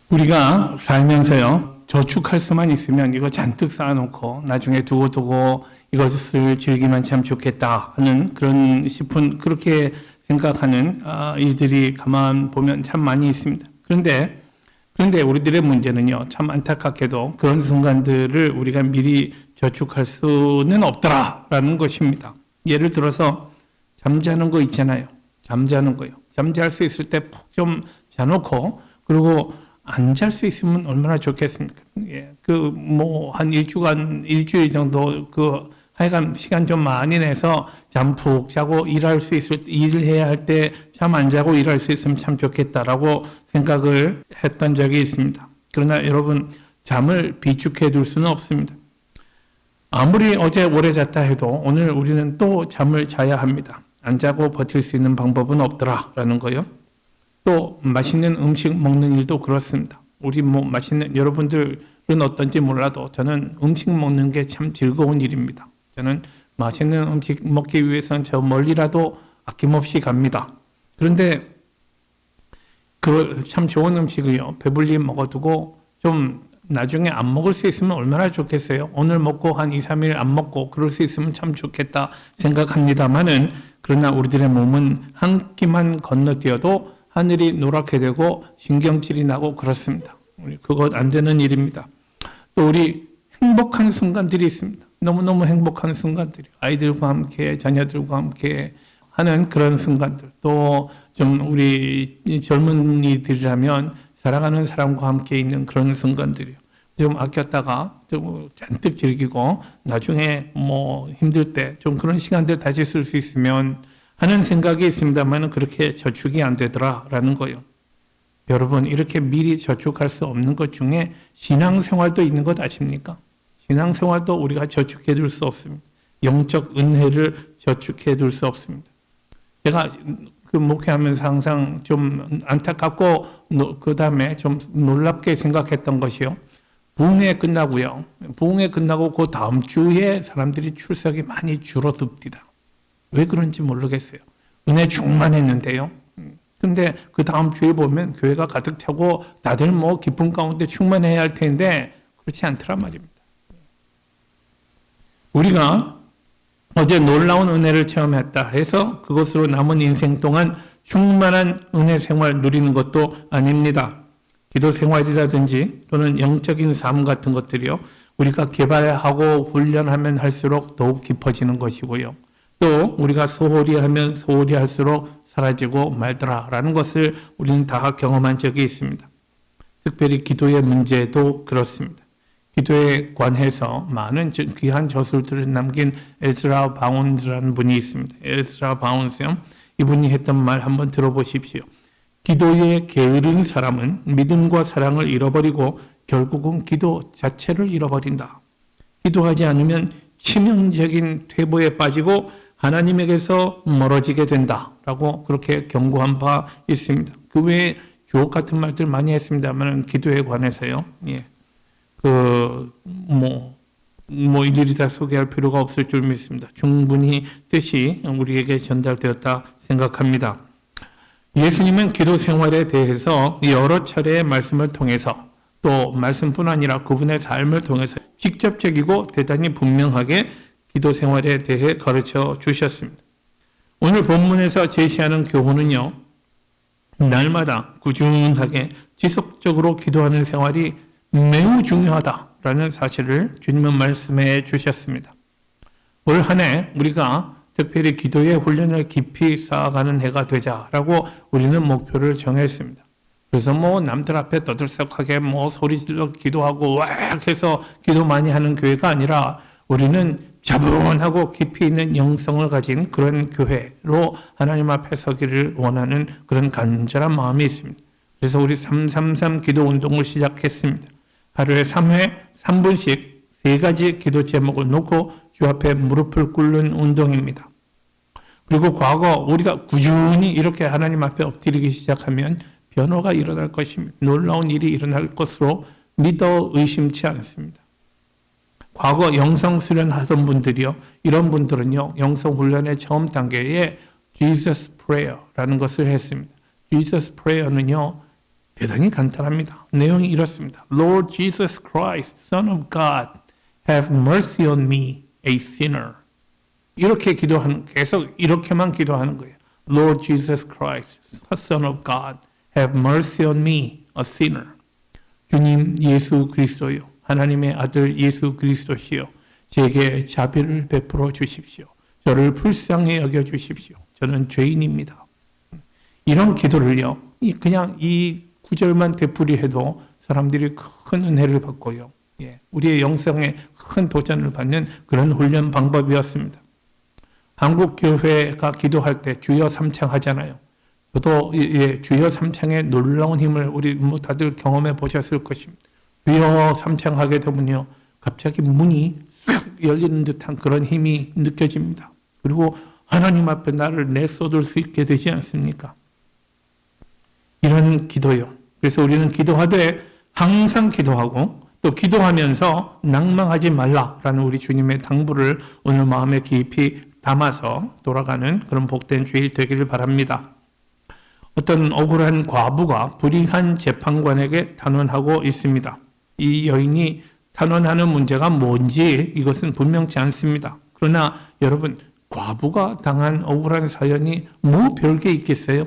우리가 살면서요, 저축할 수만 있으면 이거 잔뜩 쌓아놓고 나중에 두고 이것을 즐기면 참 좋겠다 하는 그렇게 생각하는 이들이 가만 보면 참 많이 있습니다. 그런데 우리들의 문제는요, 참 안타깝게도 그런 순간들을 우리가 미리 저축할 수는 없더라라는 것입니다. 예를 들어서 잠자는 거 있잖아요. 잠자는 거요. 잠잘 수 있을 때 푹 좀 자놓고, 그리고 안 잘 수 있으면 얼마나 좋겠습니까? 예, 한 일주일 정도, 하여간 시간 좀 많이 내서 잠 푹 자고 일을 해야 할 때 잠 안 자고 일할 수 있으면 참 좋겠다라고 생각을 했던 적이 있습니다. 그러나 여러분, 잠을 비축해 둘 수는 없습니다. 아무리 어제 오래 잤다 해도 오늘 우리는 또 잠을 자야 합니다. 안 자고 버틸 수 있는 방법은 없더라라는 거요. 또 맛있는 음식 먹는 일도 그렇습니다. 여러분들은 어떤지 몰라도 저는 음식 먹는 게 참 즐거운 일입니다. 저는 맛있는 음식 먹기 위해서는 저 멀리라도 아낌없이 갑니다. 그런데 참 좋은 음식을요, 배불리 먹어두고 좀 나중에 안 먹을 수 있으면 얼마나 좋겠어요. 오늘 먹고 한 2, 3일 안 먹고 그럴 수 있으면 참 좋겠다 생각합니다만은, 그러나 우리들의 몸은 한 끼만 건너뛰어도 하늘이 노랗게 되고 신경질이 나고 그렇습니다. 그것 안 되는 일입니다. 또 우리 행복한 순간들이 있습니다. 너무너무 행복한 순간들이, 아이들과 함께 자녀들과 함께 하는 그런 순간들, 또 좀 우리 젊은이들이라면 사랑하는 사람과 함께 있는 그런 순간들이요. 좀 아꼈다가 좀 잔뜩 즐기고 나중에 힘들 때 좀 그런 시간들 다시 쓸 수 있으면 하는 생각이 있습니다만, 그렇게 저축이 안 되더라라는 거예요. 여러분, 이렇게 미리 저축할 수 없는 것 중에 신앙생활도 있는 것 아십니까? 신앙생활도 우리가 저축해 둘 수 없습니다. 영적 은혜를 저축해 둘 수 없습니다. 제가 목회하면서 항상 좀 안타깝고 그 다음에 좀 놀랍게 생각했던 것이요, 부흥회 끝나고요. 부흥회 끝나고 그 다음 주에 사람들이 출석이 많이 줄어듭니다. 왜 그런지 모르겠어요. 은혜 충만했는데요. 근데 그 다음 주에 보면 교회가 가득 차고 다들 기쁨 가운데 충만해야 할 텐데 그렇지 않더란 말입니다. 우리가 어제 놀라운 은혜를 체험했다 해서 그것으로 남은 인생 동안 충만한 은혜 생활 누리는 것도 아닙니다. 기도 생활이라든지 또는 영적인 삶 같은 것들이요, 우리가 개발하고 훈련하면 할수록 더욱 깊어지는 것이고요. 또 우리가 소홀히 하면 소홀히 할수록 사라지고 말더라라는 것을 우리는 다 경험한 적이 있습니다. 특별히 기도의 문제도 그렇습니다. 기도에 관해서 많은 귀한 저술들을 남긴 에즈라 바운스라는 분이 있습니다. 에즈라 바운스요. 이분이 했던 말 한번 들어보십시오. 기도에 게으른 사람은 믿음과 사랑을 잃어버리고 결국은 기도 자체를 잃어버린다. 기도하지 않으면 치명적인 퇴보에 빠지고 하나님에게서 멀어지게 된다라고 그렇게 경고한 바 있습니다. 그 외에 주옥 같은 말들 많이 했습니다만, 기도에 관해서요. 예. 일일이 다 소개할 필요가 없을 줄 믿습니다. 충분히 뜻이 우리에게 전달되었다 생각합니다. 예수님은 기도 생활에 대해서 여러 차례의 말씀을 통해서, 또 말씀뿐 아니라 그분의 삶을 통해서 직접적이고 대단히 분명하게 기도 생활에 대해 가르쳐 주셨습니다. 오늘 본문에서 제시하는 교훈은요, 날마다 꾸준하게 지속적으로 기도하는 생활이 매우 중요하다라는 사실을 주님은 말씀해 주셨습니다. 올 한 해 우리가 특별히 기도의 훈련을 깊이 쌓아가는 해가 되자라고 우리는 목표를 정했습니다. 그래서 남들 앞에 떠들썩하게 소리 질러 기도하고 왁 해서 기도 많이 하는 교회가 아니라, 우리는 차분하고 깊이 있는 영성을 가진 그런 교회로 하나님 앞에 서기를 원하는 그런 간절한 마음이 있습니다. 그래서 우리 333 기도 운동을 시작했습니다. 하루에 3회 3분씩 3가지 기도 제목을 놓고 주 앞에 무릎을 꿇는 운동입니다. 그리고 과거 우리가 꾸준히 이렇게 하나님 앞에 엎드리기 시작하면 변화가 일어날 것입니다. 놀라운 일이 일어날 것으로 믿어 의심치 않습니다. 과거 영성 수련하던 분들이요, 이런 분들은요, 영성 훈련의 처음 단계에 Jesus Prayer라는 것을 했습니다. Jesus Prayer는요, 대단히 간단합니다. 내용이 이렇습니다. Lord Jesus Christ, Son of God, have mercy on me, a sinner. 이렇게 기도하는, 계속 이렇게만 기도하는 거예요. Lord Jesus Christ, Son of God, have mercy on me, a sinner. 주님 예수 그리스도요, 하나님의 아들 예수 그리스도시요, 제게 자비를 베풀어 주십시오. 저를 불쌍히 여겨 주십시오. 저는 죄인입니다. 이런 기도를요, 그냥 이 구절만 되풀이해도 사람들이 큰 은혜를 받고요. 우리의 영성에 큰 도전을 받는 그런 훈련 방법이었습니다. 한국 교회가 기도할 때 주여 삼창 하잖아요. 저도 주여 삼창의 놀라운 힘을 우리 다들 경험해 보셨을 것입니다. 주여 삼창하게 되면요, 갑자기 문이 싹 열리는 듯한 그런 힘이 느껴집니다. 그리고 하나님 앞에 나를 내쏟을 수 있게 되지 않습니까? 이런 기도요. 그래서 우리는 기도하되 항상 기도하고 또 기도하면서 낭망하지 말라라는 우리 주님의 당부를 오늘 마음에 깊이 담아서 돌아가는 그런 복된 주일 되기를 바랍니다. 어떤 억울한 과부가 불의한 재판관에게 탄원하고 있습니다. 이 여인이 탄원하는 문제가 뭔지 이것은 분명치 않습니다. 그러나 여러분, 과부가 당한 억울한 사연이 뭐 별게 있겠어요?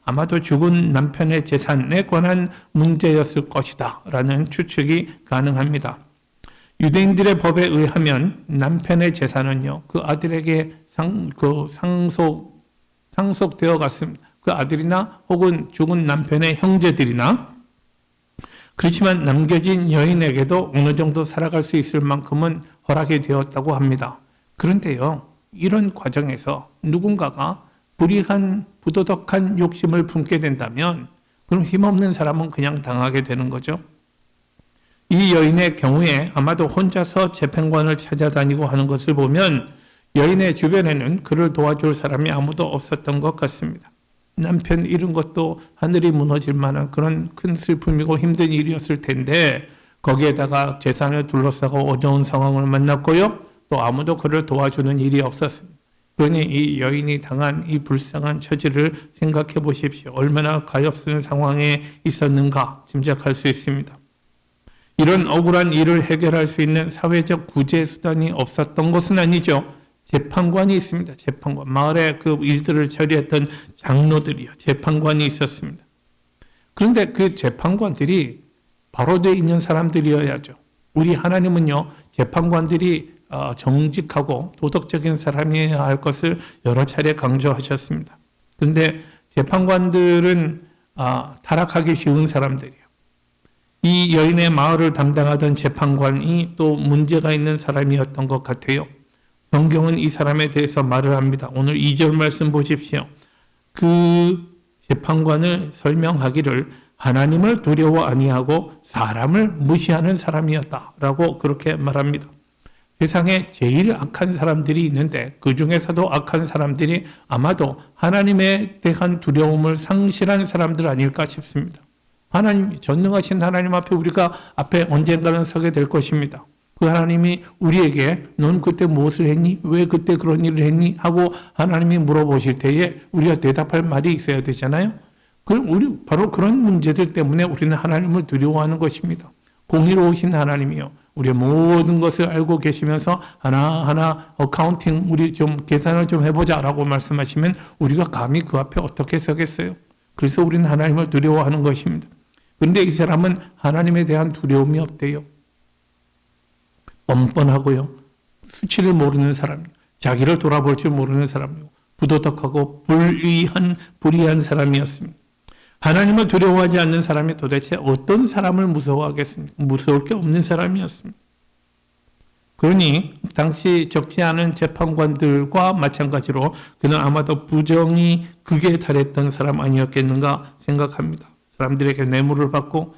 아마도 죽은 남편의 재산에 관한 문제였을 것이다 라는 추측이 가능합니다. 유대인들의 법에 의하면 남편의 재산은요, 그 아들에게 상속되어 갔습니다. 그 아들이나 혹은 죽은 남편의 형제들이나, 그렇지만 남겨진 여인에게도 어느 정도 살아갈 수 있을 만큼은 허락이 되었다고 합니다. 그런데요, 이런 과정에서 누군가가 불의한 부도덕한 욕심을 품게 된다면 그럼 힘없는 사람은 그냥 당하게 되는 거죠. 이 여인의 경우에 아마도 혼자서 재판관을 찾아다니고 하는 것을 보면 여인의 주변에는 그를 도와줄 사람이 아무도 없었던 것 같습니다. 남편 잃은 것도 하늘이 무너질 만한 그런 큰 슬픔이고 힘든 일이었을 텐데 거기에다가 재산을 둘러싸고 어려운 상황을 만났고요. 또 아무도 그를 도와주는 일이 없었습니다. 그러니 이 여인이 당한 이 불쌍한 처지를 생각해 보십시오. 얼마나 가엾은 상황에 있었는가 짐작할 수 있습니다. 이런 억울한 일을 해결할 수 있는 사회적 구제 수단이 없었던 것은 아니죠. 재판관이 있습니다. 재판관. 마을에 그 일들을 처리했던 장로들이요. 재판관이 있었습니다. 그런데 그 재판관들이 바로 돼 있는 사람들이어야죠. 우리 하나님은요, 재판관들이 정직하고 도덕적인 사람이어야 할 것을 여러 차례 강조하셨습니다. 그런데 재판관들은 타락하기 쉬운 사람들이에요. 이 여인의 마을을 담당하던 재판관이 또 문제가 있는 사람이었던 것 같아요. 성경은 이 사람에 대해서 말을 합니다. 오늘 2절 말씀 보십시오. 그 재판관을 설명하기를 하나님을 두려워 아니하고 사람을 무시하는 사람이었다라고 그렇게 말합니다. 세상에 제일 악한 사람들이 있는데 그 중에서도 악한 사람들이 아마도 하나님에 대한 두려움을 상실한 사람들 아닐까 싶습니다. 하나님, 전능하신 하나님 앞에 우리가 앞에 언젠가는 서게 될 것입니다. 그 하나님이 우리에게 넌 그때 무엇을 했니? 왜 그때 그런 일을 했니? 하고 하나님이 물어보실 때에 우리가 대답할 말이 있어야 되잖아요. 그럼 우리 바로 그런 문제들 때문에 우리는 하나님을 두려워하는 것입니다. 공의로우신 하나님이요, 우리의 모든 것을 알고 계시면서 하나하나 어카운팅, 우리 좀 계산을 좀 해보자라고 말씀하시면 우리가 감히 그 앞에 어떻게 서겠어요? 그래서 우리는 하나님을 두려워하는 것입니다. 그런데 이 사람은 하나님에 대한 두려움이 없대요. 뻔뻔하고요, 수치를 모르는 사람이요, 자기를 돌아볼 줄 모르는 사람이요, 부도덕하고 불의한 사람이었습니다. 하나님을 두려워하지 않는 사람이 도대체 어떤 사람을 무서워하겠습니까? 무서울 게 없는 사람이었습니다. 그러니 당시 적지 않은 재판관들과 마찬가지로 그는 아마도 부정이 극에 달했던 사람 아니었겠는가 생각합니다. 사람들에게 뇌물을 받고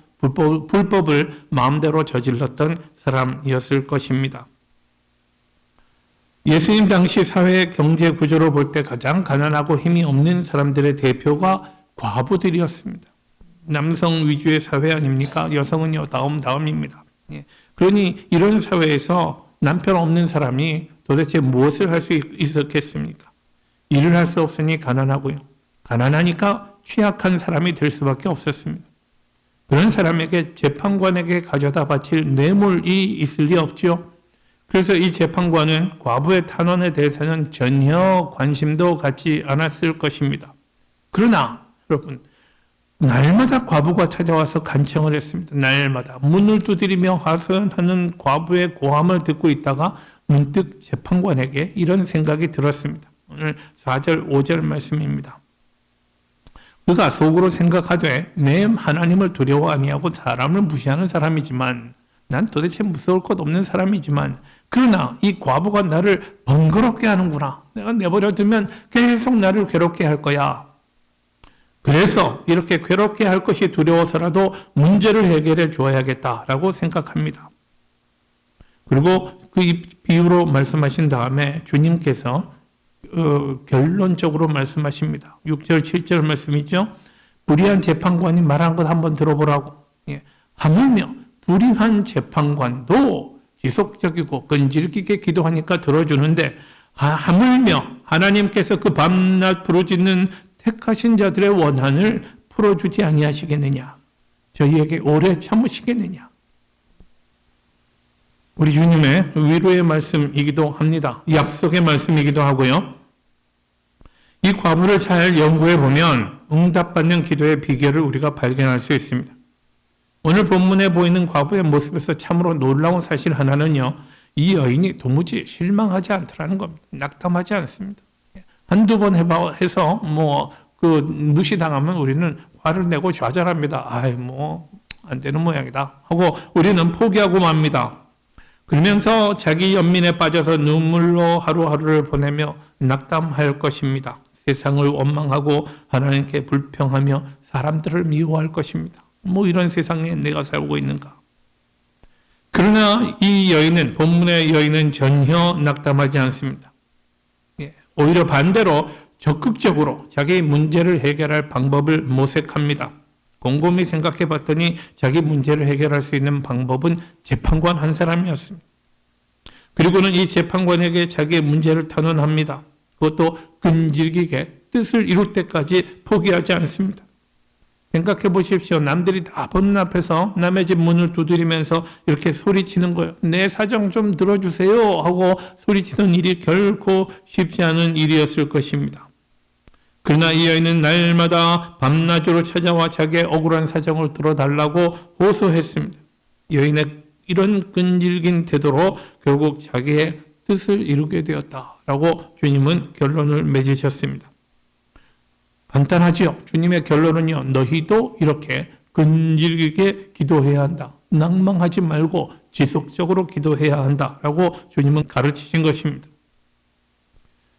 불법을 마음대로 저질렀던 사람이었을 것입니다. 예수님 당시 사회 경제 구조로 볼 때 가장 가난하고 힘이 없는 사람들의 대표가 과부들이었습니다. 남성 위주의 사회 아닙니까? 여성은요, 다음입니다. 그러니 이런 사회에서 남편 없는 사람이 도대체 무엇을 할 수 있었겠습니까? 일을 할 수 없으니 가난하고요. 가난하니까 취약한 사람이 될 수밖에 없었습니다. 그런 사람에게 재판관에게 가져다 바칠 뇌물이 있을 리 없죠. 그래서 이 재판관은 과부의 탄원에 대해서는 전혀 관심도 갖지 않았을 것입니다. 그러나 여러분, 날마다 과부가 찾아와서 간청을 했습니다. 날마다 문을 두드리며 하소연하는 과부의 고함을 듣고 있다가 문득 재판관에게 이런 생각이 들었습니다. 오늘 4절 5절 말씀입니다. 그가 속으로 생각하되 내 하나님을 두려워 아니하고 사람을 무시하는 사람이지만 난 도대체 무서울 것 없는 사람이지만 그러나 이 과부가 나를 번거롭게 하는구나. 내가 내버려 두면 계속 나를 괴롭게 할 거야. 그래서 이렇게 괴롭게 할 것이 두려워서라도 문제를 해결해 주어야겠다라고 생각합니다. 그리고 그 비유로 말씀하신 다음에 주님께서 결론적으로 말씀하십니다. 6절 7절 말씀이죠. 불의한 재판관이 말한 것 한번 들어보라고. 하물며 불의한 재판관도 지속적이고 끈질기게 기도하니까 들어주는데 하물며 하나님께서 그 밤낮 부르짖는 택하신 자들의 원한을 풀어주지 아니하시겠느냐. 저희에게 오래 참으시겠느냐. 우리 주님의 위로의 말씀이기도 합니다. 약속의 말씀이기도 하고요. 이 과부를 잘 연구해 보면 응답받는 기도의 비결을 우리가 발견할 수 있습니다. 오늘 본문에 보이는 과부의 모습에서 참으로 놀라운 사실 하나는요. 이 여인이 도무지 실망하지 않더라는 겁니다. 낙담하지 않습니다. 한두 번 해서 무시당하면 우리는 화를 내고 좌절합니다. 안 되는 모양이다 하고 우리는 포기하고 맙니다. 그러면서 자기 연민에 빠져서 눈물로 하루하루를 보내며 낙담할 것입니다. 세상을 원망하고 하나님께 불평하며 사람들을 미워할 것입니다. 이런 세상에 내가 살고 있는가. 그러나 이 여인은, 본문의 여인은 전혀 낙담하지 않습니다. 오히려 반대로 적극적으로 자기 문제를 해결할 방법을 모색합니다. 곰곰이 생각해 봤더니 자기 문제를 해결할 수 있는 방법은 재판관 한 사람이었습니다. 그리고는 이 재판관에게 자기의 문제를 탄원합니다. 그것도 끈질기게 뜻을 이룰 때까지 포기하지 않습니다. 생각해 보십시오. 남들이 다 보는 앞에서 남의 집 문을 두드리면서 이렇게 소리치는 거예요. 내 사정 좀 들어주세요 하고 소리치는 일이 결코 쉽지 않은 일이었을 것입니다. 그러나 이 여인은 날마다 밤낮으로 찾아와 자기의 억울한 사정을 들어달라고 호소했습니다. 여인의 이런 끈질긴 태도로 결국 자기의 뜻을 이루게 되었다라고 주님은 결론을 맺으셨습니다. 간단하지요. 주님의 결론은요. 너희도 이렇게 끈질기게 기도해야 한다. 낭망하지 말고 지속적으로 기도해야 한다라고 주님은 가르치신 것입니다.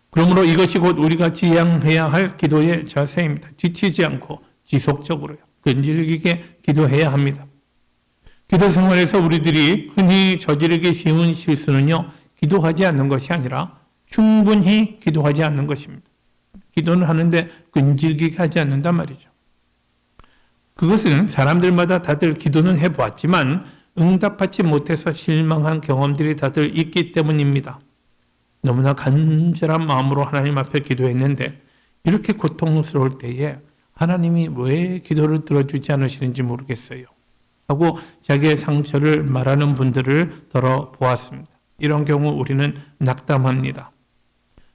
그러므로 이것이 곧 우리가 지향해야 할 기도의 자세입니다. 지치지 않고 지속적으로요. 끈질기게 기도해야 합니다. 기도 생활에서 우리들이 흔히 저지르기 쉬운 실수는요. 기도하지 않는 것이 아니라 충분히 기도하지 않는 것입니다. 기도는 하는데 끈질기게 하지 않는단 말이죠. 그것은 사람들마다 다들 기도는 해보았지만 응답받지 못해서 실망한 경험들이 다들 있기 때문입니다. 너무나 간절한 마음으로 하나님 앞에 기도했는데 이렇게 고통스러울 때에 하나님이 왜 기도를 들어주지 않으시는지 모르겠어요 하고 자기의 상처를 말하는 분들을 들어보았습니다. 이런 경우 우리는 낙담합니다.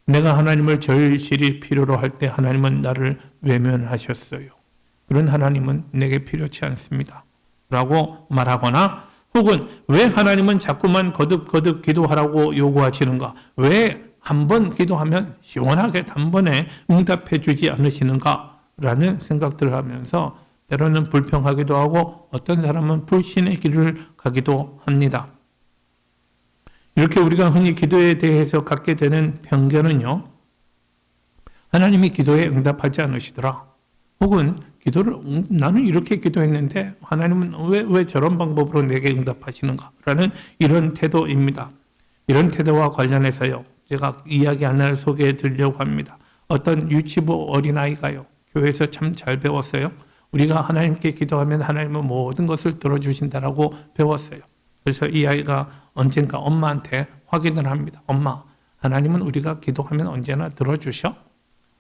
내가 하나님을 절실히 필요로 할 때 하나님은 나를 외면하셨어요. 그런 하나님은 내게 필요치 않습니다. 라고 말하거나 혹은 왜 하나님은 자꾸만 거듭거듭 기도하라고 요구하시는가? 왜 한 번 기도하면 시원하게 단번에 응답해 주지 않으시는가? 라는 생각들을 하면서 때로는 불평하기도 하고 어떤 사람은 불신의 길을 가기도 합니다. 이렇게 우리가 흔히 기도에 대해서 갖게 되는 편견은요. 하나님이 기도에 응답하지 않으시더라. 혹은 나는 이렇게 기도했는데 하나님은 왜 저런 방법으로 내게 응답하시는가? 라는 이런 태도입니다. 이런 태도와 관련해서요. 제가 이야기 하나를 소개해 드리려고 합니다. 어떤 유치부 어린아이가요. 교회에서 참 잘 배웠어요. 우리가 하나님께 기도하면 하나님은 모든 것을 들어주신다라고 배웠어요. 그래서 이 아이가 언젠가 엄마한테 확인을 합니다. 엄마, 하나님은 우리가 기도하면 언제나 들어주셔?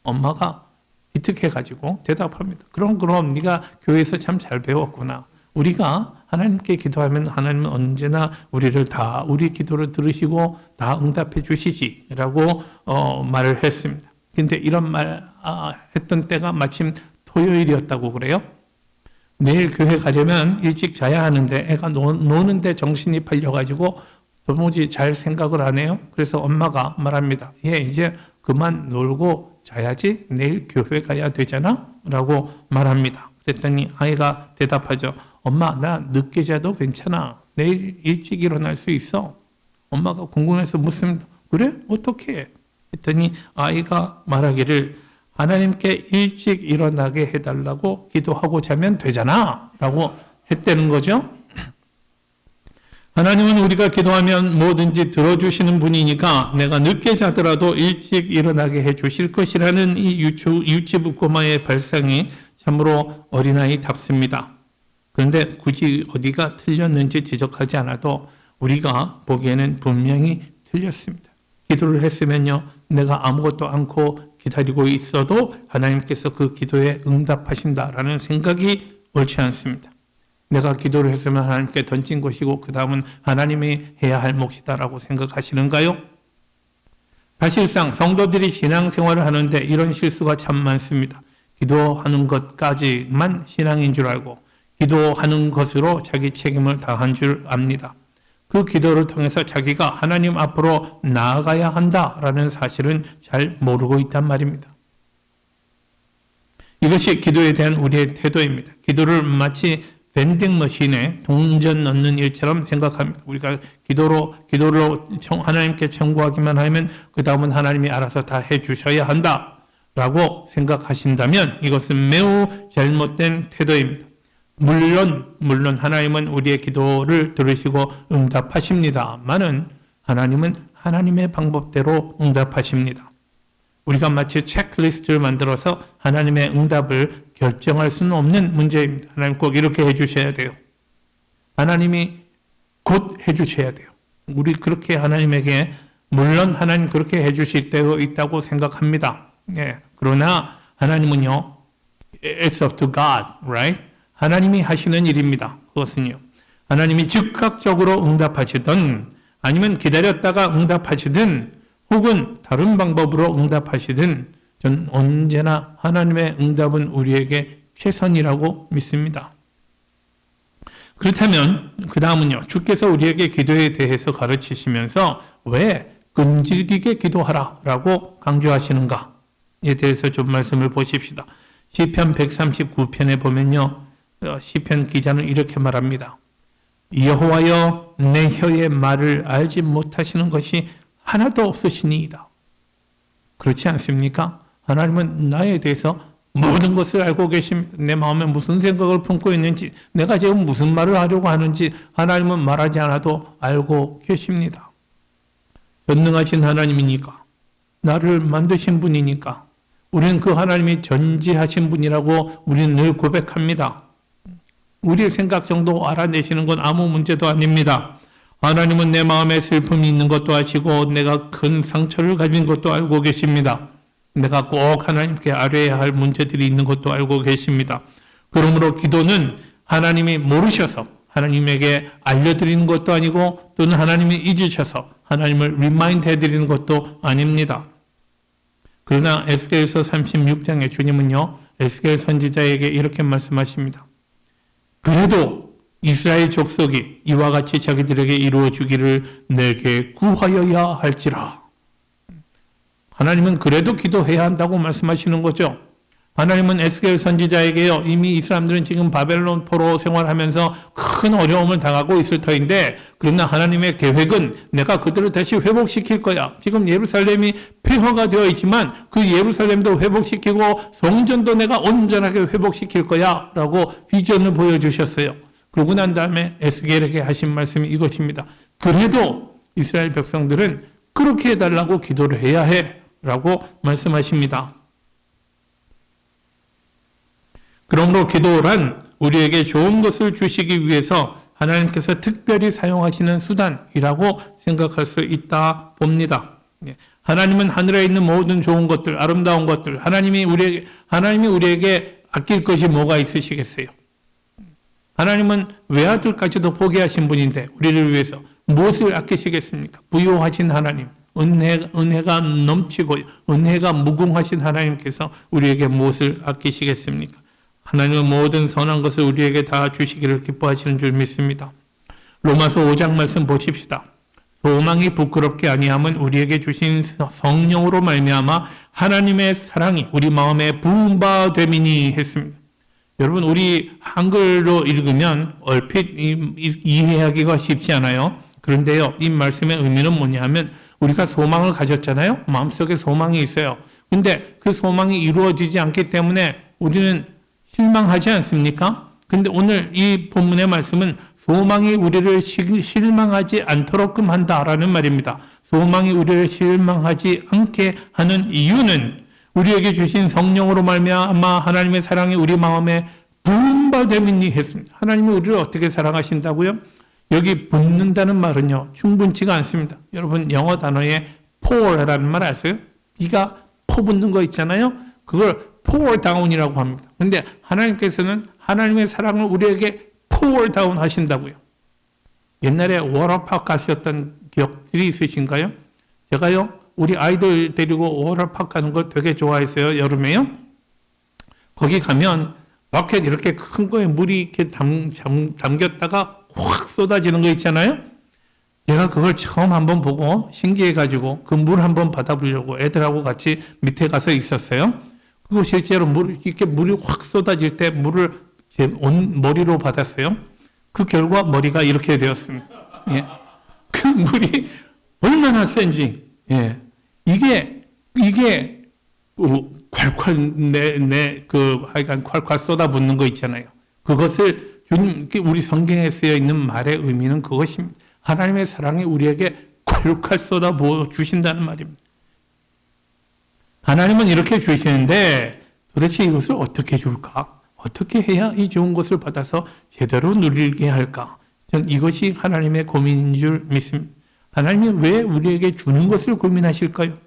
엄마가 기특해가지고 대답합니다. 그럼 네가 교회에서 참 잘 배웠구나. 우리가 하나님께 기도하면 하나님은 언제나 우리 기도를 들으시고 다 응답해 주시지라고 말을 했습니다. 근데 이런 말 했던 때가 마침 토요일이었다고 그래요. 내일 교회 가려면 일찍 자야 하는데 애가 노는데 정신이 팔려가지고 도무지 잘 생각을 안 해요. 그래서 엄마가 말합니다. 얘 이제 그만 놀고 자야지 내일 교회 가야 되잖아 라고 말합니다. 그랬더니 아이가 대답하죠. 엄마 나 늦게 자도 괜찮아. 내일 일찍 일어날 수 있어. 엄마가 궁금해서 묻습니다. 그래? 어떻게? 했더니 아이가 말하기를 하나님께 일찍 일어나게 해달라고 기도하고 자면 되잖아 라고 했다는 거죠. 하나님은 우리가 기도하면 뭐든지 들어주시는 분이니까 내가 늦게 자더라도 일찍 일어나게 해주실 것이라는 이 유치부 꼬마의 발상이 참으로 어린아이답습니다. 그런데 굳이 어디가 틀렸는지 지적하지 않아도 우리가 보기에는 분명히 틀렸습니다. 기도를 했으면요, 내가 아무것도 않고 기다리고 있어도 하나님께서 그 기도에 응답하신다라는 생각이 옳지 않습니다. 내가 기도를 했으면 하나님께 던진 것이고 그 다음은 하나님이 해야 할 몫이다라고 생각하시는가요? 사실상 성도들이 신앙생활을 하는데 이런 실수가 참 많습니다. 기도하는 것까지만 신앙인 줄 알고 기도하는 것으로 자기 책임을 다한 줄 압니다. 그 기도를 통해서 자기가 하나님 앞으로 나아가야 한다라는 사실은 잘 모르고 있단 말입니다. 이것이 기도에 대한 우리의 태도입니다. 기도를 마치 vending머신에 동전 넣는 일처럼 생각합니다. 우리가 기도로 하나님께 청구하기만 하면 그 다음은 하나님이 알아서 다 해주셔야 한다라고 생각하신다면 이것은 매우 잘못된 태도입니다. 물론 하나님은 우리의 기도를 들으시고 응답하십니다만은 하나님은 하나님의 방법대로 응답하십니다. 우리가 마치 체크리스트를 만들어서 하나님의 응답을 결정할 수는 없는 문제입니다. 하나님 꼭 이렇게 해주셔야 돼요. 하나님이 곧 해주셔야 돼요. 우리 그렇게 하나님에게 물론 하나님 그렇게 해주실 때도 있다고 생각합니다. 예. 그러나 하나님은요, it's up to God, right? 하나님이 하시는 일입니다. 그것은요, 하나님이 즉각적으로 응답하시든 아니면 기다렸다가 응답하시든 혹은 다른 방법으로 응답하시든 전 언제나 하나님의 응답은 우리에게 최선이라고 믿습니다. 그렇다면 그 다음은요, 주께서 우리에게 기도에 대해서 가르치시면서 왜 끈질기게 기도하라 라고 강조하시는가에 대해서 좀 말씀을 보십시다. 시편 139편에 보면요, 시편 기자는 이렇게 말합니다. 여호와여 내 혀의 말을 알지 못하시는 것이 하나도 없으시니이다. 그렇지 않습니까? 하나님은 나에 대해서 모든 것을 알고 계십니다. 내 마음에 무슨 생각을 품고 있는지, 내가 지금 무슨 말을 하려고 하는지 하나님은 말하지 않아도 알고 계십니다. 전능하신 하나님이니까, 나를 만드신 분이니까 우리는 그 하나님이 전지하신 분이라고 우리는 늘 고백합니다. 우리의 생각 정도 알아내시는 건 아무 문제도 아닙니다. 하나님은 내 마음에 슬픔이 있는 것도 아시고 내가 큰 상처를 가진 것도 알고 계십니다. 내가 꼭 하나님께 알아야 할 문제들이 있는 것도 알고 계십니다. 그러므로 기도는 하나님이 모르셔서 하나님에게 알려드리는 것도 아니고 또는 하나님이 잊으셔서 하나님을 리마인드 해드리는 것도 아닙니다. 그러나 에스겔서 36장에 주님은요, 에스겔 선지자에게 이렇게 말씀하십니다. 그래도 이스라엘 족속이 이와 같이 자기들에게 이루어 주기를 내게 구하여야 할지라. 하나님은 그래도 기도해야 한다고 말씀하시는 거죠. 하나님은 에스겔 선지자에게요, 이미 이 사람들은 지금 바벨론 포로 생활하면서 큰 어려움을 당하고 있을 터인데, 그러나 하나님의 계획은 내가 그들을 다시 회복시킬 거야. 지금 예루살렘이 폐허가 되어 있지만 그 예루살렘도 회복시키고 성전도 내가 온전하게 회복시킬 거야 라고 비전을 보여주셨어요. 그러고 난 다음에 에스겔에게 하신 말씀이 이것입니다. 그래도 이스라엘 백성들은 그렇게 해달라고 기도를 해야 해 라고 말씀하십니다. 그러므로 기도란 우리에게 좋은 것을 주시기 위해서 하나님께서 특별히 사용하시는 수단이라고 생각할 수 있다 봅니다. 하나님은 하늘에 있는 모든 좋은 것들, 아름다운 것들, 하나님이 우리에게 아낄 것이 뭐가 있으시겠어요? 하나님은 외아들까지도 포기하신 분인데 우리를 위해서 무엇을 아끼시겠습니까? 부유하신 하나님, 은혜가 넘치고 은혜가 무궁하신 하나님께서 우리에게 무엇을 아끼시겠습니까? 하나님은 모든 선한 것을 우리에게 다 주시기를 기뻐하시는 줄 믿습니다. 로마서 5장 말씀 보십시다. 소망이 부끄럽게 아니함은 우리에게 주신 성령으로 말미암아 하나님의 사랑이 우리 마음에 부은 바 됨이니 했습니다. 여러분, 우리 한글로 읽으면 얼핏 이해하기가 쉽지 않아요. 그런데요, 이 말씀의 의미는 뭐냐면 우리가 소망을 가졌잖아요. 마음속에 소망이 있어요. 근데 그 소망이 이루어지지 않기 때문에 우리는 실망하지 않습니까? 근데 오늘 이 본문의 말씀은 소망이 우리를 실망하지 않도록끔 한다라는 말입니다. 소망이 우리를 실망하지 않게 하는 이유는 우리에게 주신 성령으로 말미암아 하나님의 사랑이 우리 마음에 부은 바 됨이니 했습니다. 하나님이 우리를 어떻게 사랑하신다고요? 여기 붓는다는 말은요, 충분치가 않습니다. 여러분, 영어 단어에 pour라는 말 아세요? 비가 퍼붓는 거 있잖아요. 그걸 pour down이라고 합니다. 근데 하나님께서는 하나님의 사랑을 우리에게 pour down 하신다고요. 옛날에 워터파크 가셨던 기억들이 있으신가요? 제가요, 우리 아이들 데리고 워터파크 가는 걸 되게 좋아했어요. 여름에요. 거기 가면 바켓 이렇게 큰 거에 물이 이렇게 담겼다가 확 쏟아지는 거 있잖아요. 제가 그걸 처음 한번 보고 신기해가지고 그 물 한번 받아보려고 애들하고 같이 밑에 가서 있었어요. 그리고 실제로 이렇게 물이 확 쏟아질 때 물을 제 머리로 받았어요. 그 결과 머리가 이렇게 되었습니다. 예. 그 물이 얼마나 센지, 예. 이게 콸콸 하여간 콸콸 쏟아붓는 거 있잖아요. 그것을 주님, 우리 성경에 쓰여 있는 말의 의미는 그것입니다. 하나님의 사랑이 우리에게 콸콸 쏟아부어 주신다는 말입니다. 하나님은 이렇게 주시는데 도대체 이것을 어떻게 줄까? 어떻게 해야 이 좋은 것을 받아서 제대로 누리게 할까? 전 이것이 하나님의 고민인 줄 믿습니다. 하나님이 왜 우리에게 주는 것을 고민하실까요?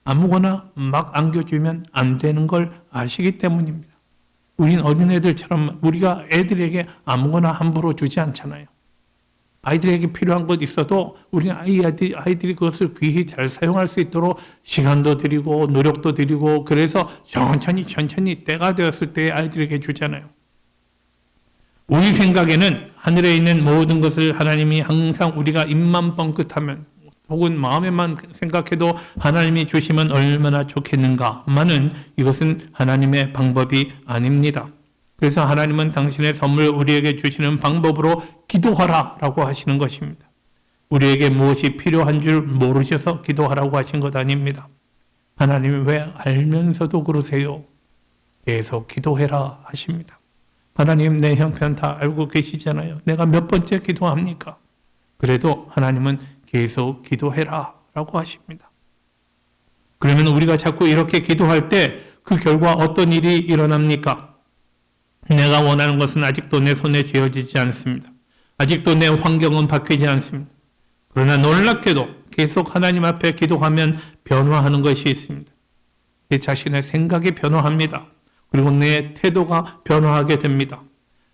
아무거나 막 안겨주면 안 되는 걸 아시기 때문입니다. 우린 어린애들처럼 우리가 애들에게 아무거나 함부로 주지 않잖아요. 아이들에게 필요한 것 있어도 우리는 아이들이 그것을 귀히 잘 사용할 수 있도록 시간도 드리고 노력도 드리고 그래서 천천히 때가 되었을 때 아이들에게 주잖아요. 우리 생각에는 하늘에 있는 모든 것을 하나님이 항상 우리가 입만 뻥끗하면 혹은 마음에만 생각해도 하나님이 주시면 얼마나 좋겠는가만은 이것은 하나님의 방법이 아닙니다. 그래서 하나님은 당신의 선물 우리에게 주시는 방법으로 기도하라라고 하시는 것입니다. 우리에게 무엇이 필요한 줄 모르셔서 기도하라고 하신 것 아닙니다. 하나님이 왜 알면서도 그러세요? 계속 기도해라 하십니다. 하나님 내 형편 다 알고 계시잖아요. 내가 몇 번째 기도합니까? 그래도 하나님은 계속 기도해라 라고 하십니다. 그러면 우리가 자꾸 이렇게 기도할 때 그 결과 어떤 일이 일어납니까? 내가 원하는 것은 아직도 내 손에 쥐어지지 않습니다. 아직도 내 환경은 바뀌지 않습니다. 그러나 놀랍게도 계속 하나님 앞에 기도하면 변화하는 것이 있습니다. 내 자신의 생각이 변화합니다. 그리고 내 태도가 변화하게 됩니다.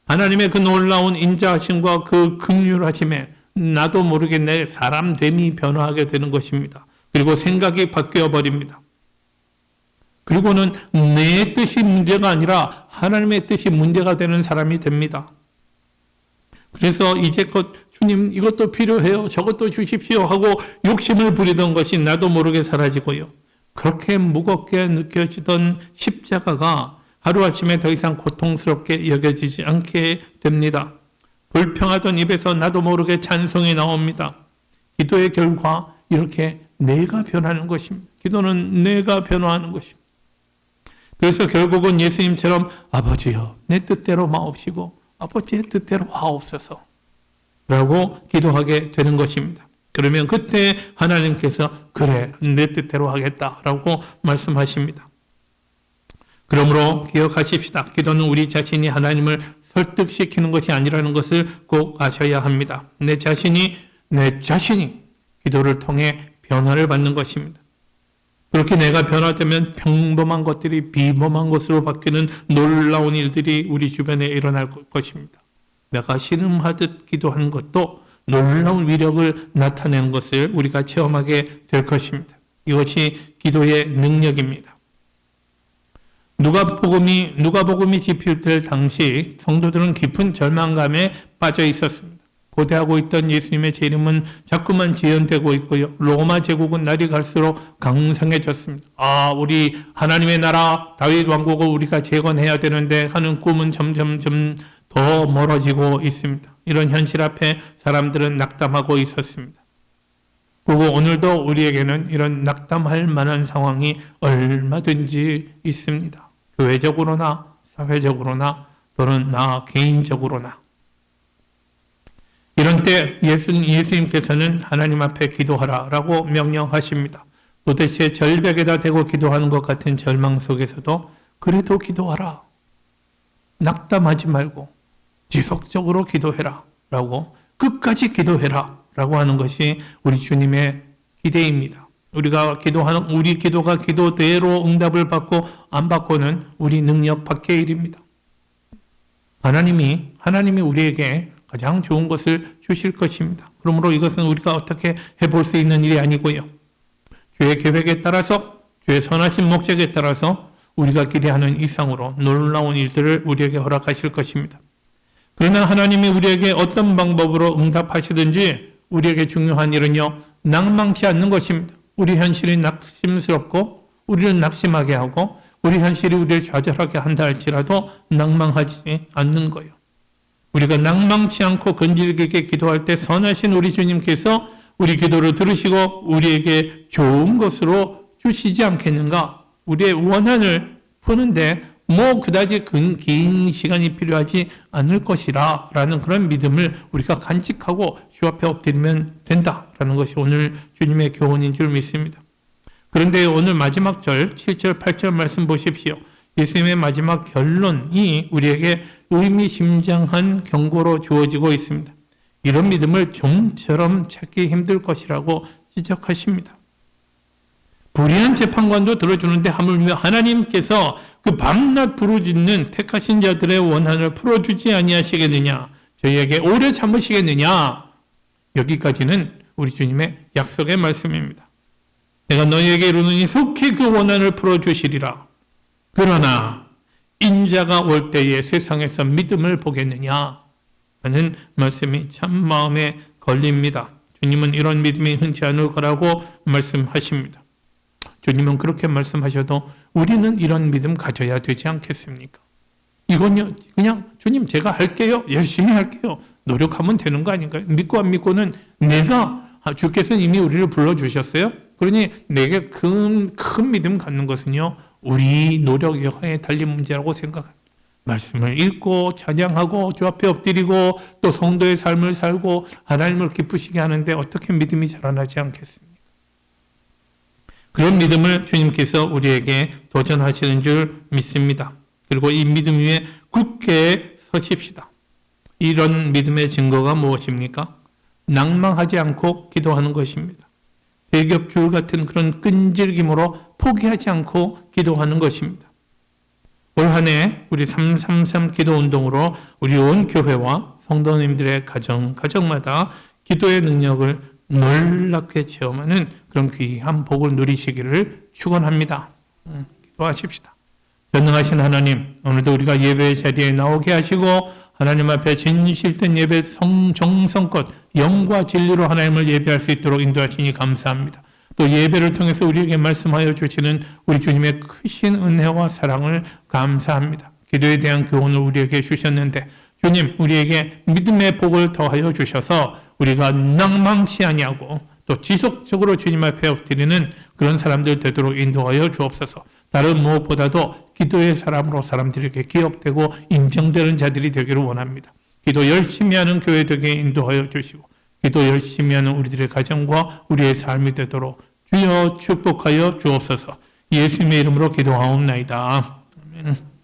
하나님의 그 놀라운 인자하심과 그 긍휼하심에 나도 모르게 내 사람됨이 변화하게 되는 것입니다. 그리고 생각이 바뀌어 버립니다. 그리고는 내 뜻이 문제가 아니라 하나님의 뜻이 문제가 되는 사람이 됩니다. 그래서 이제껏 주님 이것도 필요해요. 저것도 주십시오 하고 욕심을 부리던 것이 나도 모르게 사라지고요. 그렇게 무겁게 느껴지던 십자가가 하루아침에 더 이상 고통스럽게 여겨지지 않게 됩니다. 불평하던 입에서 나도 모르게 찬송이 나옵니다. 기도의 결과 이렇게 내가 변하는 것입니다. 기도는 내가 변화하는 것입니다. 그래서 결국은 예수님처럼 아버지여 내 뜻대로 마옵시고 아버지의 뜻대로 하옵소서 라고 기도하게 되는 것입니다. 그러면 그때 하나님께서 그래 내 뜻대로 하겠다라고 말씀하십니다. 그러므로 기억하십시다. 기도는 우리 자신이 하나님을 설득시키는 것이 아니라는 것을 꼭 아셔야 합니다. 내 자신이 기도를 통해 변화를 받는 것입니다. 그렇게 내가 변화되면 평범한 것들이 비범한 것으로 바뀌는 놀라운 일들이 우리 주변에 일어날 것입니다. 내가 신음하듯 기도하는 것도 놀라운 위력을 나타내는 것을 우리가 체험하게 될 것입니다. 이것이 기도의 능력입니다. 누가복음이 집필될 당시 성도들은 깊은 절망감에 빠져 있었습니다. 고대하고 있던 예수님의 재림은 자꾸만 지연되고 있고요. 로마 제국은 날이 갈수록 강성해졌습니다. 우리 하나님의 나라 다윗 왕국을 우리가 재건해야 되는데 하는 꿈은 점점점 더 멀어지고 있습니다. 이런 현실 앞에 사람들은 낙담하고 있었습니다. 그리고 오늘도 우리에게는 이런 낙담할 만한 상황이 얼마든지 있습니다. 교회적으로나 사회적으로나 또는 나 개인적으로나. 이런 때 예수님께서는 하나님 앞에 기도하라라고 명령하십니다. 도대체 절벽에다 대고 기도하는 것 같은 절망 속에서도 그래도 기도하라. 낙담하지 말고 지속적으로 기도해라 라고 끝까지 기도해라 라고 하는 것이 우리 주님의 기대입니다. 우리 기도가 기도대로 응답을 받고 안 받고는 우리 능력 밖의 일입니다. 하나님이 우리에게 가장 좋은 것을 주실 것입니다. 그러므로 이것은 우리가 어떻게 해볼 수 있는 일이 아니고요. 주의 계획에 따라서, 주의 선하신 목적에 따라서 우리가 기대하는 이상으로 놀라운 일들을 우리에게 허락하실 것입니다. 그러나 하나님이 우리에게 어떤 방법으로 응답하시든지 우리에게 중요한 일은요, 낭망치 않는 것입니다. 우리 현실이 낙심스럽고 우리를 낙심하게 하고 우리 현실이 우리를 좌절하게 한다 할지라도 낭망하지 않는 거예요. 우리가 낭망치 않고 건질기게 기도할 때 선하신 우리 주님께서 우리 기도를 들으시고 우리에게 좋은 것으로 주시지 않겠는가? 우리의 원한을 푸는데 그다지 긴 시간이 필요하지 않을 것이라 라는 그런 믿음을 우리가 간직하고 주 앞에 엎드리면 된다라는 것이 오늘 주님의 교훈인 줄 믿습니다. 그런데 오늘 마지막 절 7절 8절 말씀 보십시오. 예수님의 마지막 결론이 우리에게 의미심장한 경고로 주어지고 있습니다. 이런 믿음을 좀처럼 찾기 힘들 것이라고 지적하십니다. 불의한 재판관도 들어주는데 하물며 하나님께서 그 밤낮 부르짖는 택하신 자들의 원한을 풀어주지 아니하시겠느냐, 저희에게 오래 참으시겠느냐. 여기까지는 우리 주님의 약속의 말씀입니다. 내가 너희에게 이르노니 속히 그 원한을 풀어주시리라. 그러나 인자가 올 때에 세상에서 믿음을 보겠느냐 하는 말씀이 참 마음에 걸립니다. 주님은 이런 믿음이 흔치 않을 거라고 말씀하십니다. 주님은 그렇게 말씀하셔도 우리는 이런 믿음 가져야 되지 않겠습니까? 이건요, 그냥 주님 제가 할게요. 열심히 할게요. 노력하면 되는 거 아닌가요? 믿고 안 믿고는 주께서는 이미 우리를 불러주셨어요. 그러니 내게 큰 믿음 갖는 것은요, 우리 노력 여하에 달린 문제라고 생각합니다. 말씀을 읽고 찬양하고 주 앞에 엎드리고 또 성도의 삶을 살고 하나님을 기쁘시게 하는데 어떻게 믿음이 자라나지 않겠습니까? 그런 믿음을 주님께서 우리에게 도전하시는 줄 믿습니다. 그리고 이 믿음 위에 굳게 서십시다. 이런 믿음의 증거가 무엇입니까? 낭망하지 않고 기도하는 것입니다. 대겹줄 같은 그런 끈질김으로 포기하지 않고 기도하는 것입니다. 올 한 해 우리 333 기도운동으로 우리 온 교회와 성도님들의 가정마다 기도의 능력을 놀랍게 체험하는 그런 귀한 복을 누리시기를 축원합니다. 기도하십시다. 전능하신 하나님, 오늘도 우리가 예배의 자리에 나오게 하시고 하나님 앞에 진실된 예배 정성껏 영과 진리로 하나님을 예배할 수 있도록 인도하시니 감사합니다. 또 예배를 통해서 우리에게 말씀하여 주시는 우리 주님의 크신 은혜와 사랑을 감사합니다. 기도에 대한 교훈을 우리에게 주셨는데 주님, 우리에게 믿음의 복을 더하여 주셔서 우리가 낭망치 아니하고 또 지속적으로 주님 앞에 엎드리는 그런 사람들 되도록 인도하여 주옵소서. 다른 무엇보다도 기도의 사람으로 사람들에게 기억되고 인정되는 자들이 되기를 원합니다. 기도 열심히 하는 교회 되게 인도하여 주시고 기도 열심히 하는 우리들의 가정과 우리의 삶이 되도록 주여 축복하여 주옵소서. 예수님의 이름으로 기도하옵나이다. 아멘.